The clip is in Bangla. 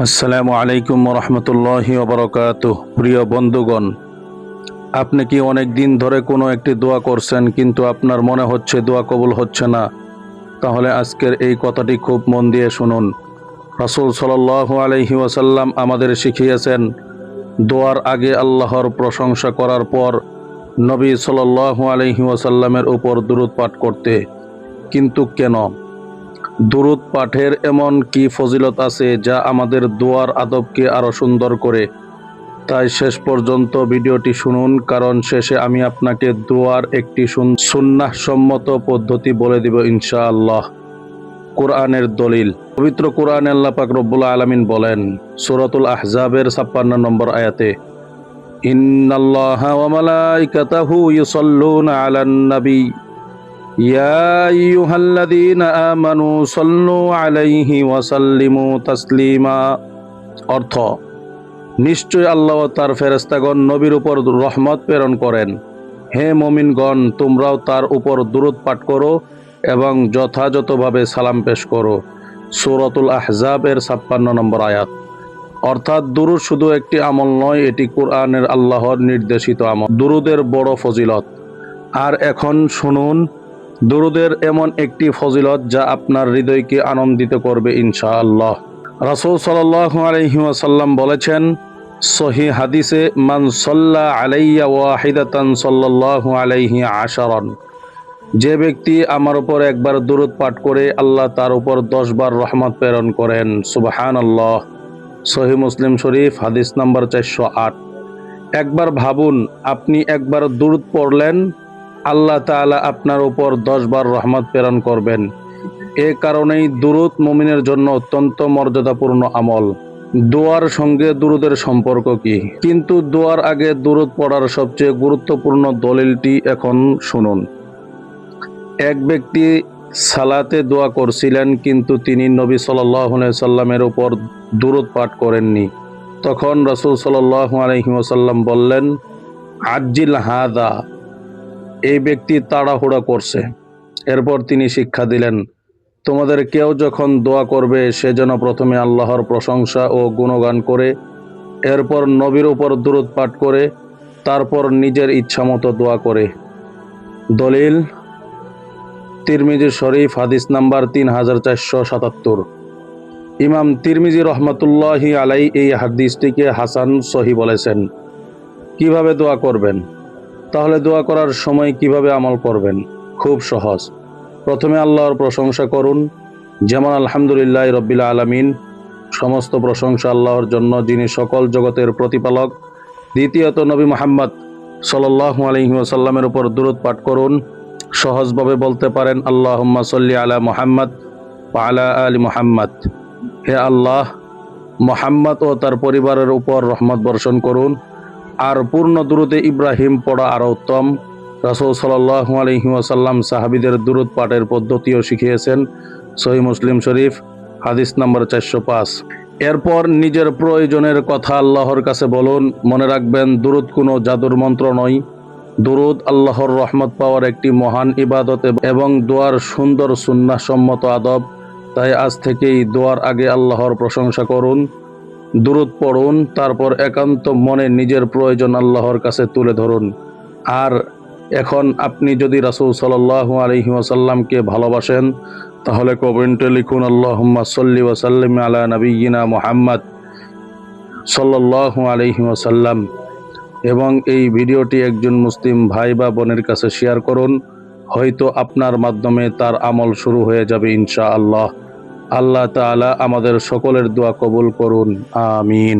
আসসালামু আলাইকুম রহমতুল্লাহি ওবরাকাতুহ। প্রিয় বন্ধুগণ, আপনি কি অনেক দিন ধরে কোনো একটি দোয়া করছেন কিন্তু আপনার মনে হচ্ছে দোয়া কবুল হচ্ছে না? তাহলে আজকের এই কথাটি খুব মন দিয়ে শুনুন। রাসূল সাল্লাল্লাহু আলাইহি ওয়াসাল্লাম আমাদের শিখিয়েছেন দোয়ার আগে আল্লাহর প্রশংসা করার পর নবী সাল্লাল্লাহু আলাইহি ওয়াসাল্লামের উপর দুরূদ পাঠ করতে। কিন্তু কেন? দুরূদ পাঠের এমন কি ফজিলত আছে যা আমাদের দোয়ার আদবকে আরো সুন্দর করে? তাই শেষ পর্যন্ত ভিডিওটি শুনুন, কারণ শেষে আমি আপনাকে দোয়ার একটি সুন্নাহ সম্মত পদ্ধতি বলে দিব ইনশাআল্লাহ। কোরআনের দলিল। পবিত্র কোরআনে আল্লাহ পাক রব্বুল আলামিন বলেন সূরাতুল আহজাবের 56 নম্বর আয়াতে, ইন্নাল্লাহা ওয়া মালাইকাতাহু ইউসাল্লুনা আলান নবী ইয়া আইয়ুহাল্লাযীনা আমানু সাল্লু আলাইহি ওয়া সাল্লিমু তাসলিমা। অর্থ, নিশ্চয় আল্লাহ ও তার ফেরেশতাগণ নবীর উপর রহমত প্রেরণ করেন। হে মুমিনগণ, তোমরাও তার উপর দুরূদ পাঠ করো এবং যথাযথভাবে সালাম পেশ করো। সূরাতুল আহজাবের 56 নম্বর আয়াত। অর্থাৎ দুরূদ শুধু একটি আমল নয়, এটি কোরআনের আল্লাহর নির্দেশিত আমল। দুরূদের বড় ফজিলত। আর এখন শুনুন দুরূদের এমন একটি ফজিলত যা আপনার হৃদয়কে আনন্দিত করবে ইনশাআল্লাহ। রাসূল সাল্লাল্লাহু আলাইহি ওয়াসাল্লাম বলেছেন সহিহ হাদিসে, মান সাল্লা আলাইয়া ওয়াহিদাতান সাল্লাল্লাহু আলাইহি আশারান। যে ব্যক্তি আমার উপর একবার দুরূদ পাঠ করে আল্লাহ তার উপর 10 বার রহমত প্রেরণ করেন। সুবহানাল্লাহ। সহিহ মুসলিম শরীফ হাদিস নাম্বার 408। একবার ভাবুন, আপনি একবার দুরূদ পড়লেন, আল্লাহ তাআলা আপনার উপর 10 বার রহমত প্রেরণ করবেন। এ কারণেই দুরূদ মুমিনের জন্য অত্যন্ত মর্যাদাপূর্ণ আমল। দোয়ার সঙ্গে দুরূদের সম্পর্ক কি? কিন্তু দোয়ার আগে দুরূদ পড়ার সবচেয়ে গুরুত্বপূর্ণ দলিলটি এখন শুনুন। এক ব্যক্তি সালাতে দোয়া করছিলেন, কিন্তু তিনি নবী সাল্লাল্লাহু আলাইহি সাল্লামের উপর দুরূদ পাঠ করেননি। তখন রাসূল সাল্লাল্লাহু আলাইহি ওয়াসাল্লাম বললেন, আজ্জিল হাদা, এই ব্যক্তি তাড়াহুড়া করছে। এরপর তিনি শিক্ষা দিলেন, তোমাদের কেউ যখন দোয়া করবে সে যেন প্রথমে আল্লাহর প্রশংসা ও গুণগান করে, এরপর নবীর উপর দুরূদ পাঠ করে, তারপর নিজের ইচ্ছামতো দোয়া করে। দলিল তিরমিজি শরীফ হাদিস নাম্বার 3477। ইমাম তিরমিজি রহমাতুল্লাহি আলাইহি এই হাদিসটিকে হাসান সহিহ বলেছেন। কিভাবে দোয়া করবেন? তাহলে দোয়া করার সময় কিভাবে আমল করবেন? খুব সহজ। প্রথমে আল্লাহর প্রশংসা করুন, যেমন আলহামদুলিল্লাহ রব্বিল আলামিন, সমস্ত প্রশংসা আল্লাহর জন্য যিনি সকল জগতের প্রতিপালক। দ্বিতীয়ত নবী মুহাম্মদ সাল্লাল্লাহু আলাইহি ওয়াসাল্লামের উপর দুরূদ পাঠ করুন। সহজভাবে বলতে পারেন আল্লাহুম্মা সাল্লি আলা মুহাম্মদ ওয়া আলা আলি মুহাম্মদ। হে আল্লাহ, মুহাম্মদ ও তার পরিবারের উপর রহমত বর্ষণ করুন। আর পূর্ণ দুরূদে ইব্রাহিম পড়া আরও উত্তম। রাসূল সাল্লাল্লাহু আলাইহি ওয়াসাল্লাম সাহাবীদের দুরূদ পাঠের পদ্ধতিও শিখিয়েছেন। সহিহ মুসলিম শরীফ হাদিস নাম্বার 405। এরপর নিজের প্রয়োজনের কথা আল্লাহর কাছে বলুন। মনে রাখবেন, দুরূদ কোনো জাদুর মন্ত্র নয়। দুরূদ আল্লাহর রহমত পাওয়ার একটি মহান ইবাদত এবং দোয়ার সুন্দর সুন্নাহ সম্মত আদব। তাই আজ থেকেই দোয়ার আগে আল্লাহর প্রশংসা করুন, দুরূদ পড়ুন, তারপর একান্ত মনে নিজের প্রয়োজন আল্লাহর কাছে তুলে ধরুন। আর এখন আপনি যদি রাসূল সাল্লাল্লাহু আলাইহি ওয়াসাল্লামকে ভালোবাসেন তাহলে কমেন্টে লিখুন আল্লাহুম্মা সাল্লি ওয়া সাল্লিম আলা নাবিয়্যিনা মুহাম্মদ সাল্লাল্লাহু আলাইহি ওয়াসাল্লাম। এবং এই ভিডিওটি একজন মুসলিম ভাই বা বোনের কাছে শেয়ার করুন। হয়তো আপনার মাধ্যমে তার আমল শুরু হয়ে যাবে ইনশাআল্লাহ। আল্লাহ তাআলা আমাদের সকলের দোয়া কবুল করুন, আমিন।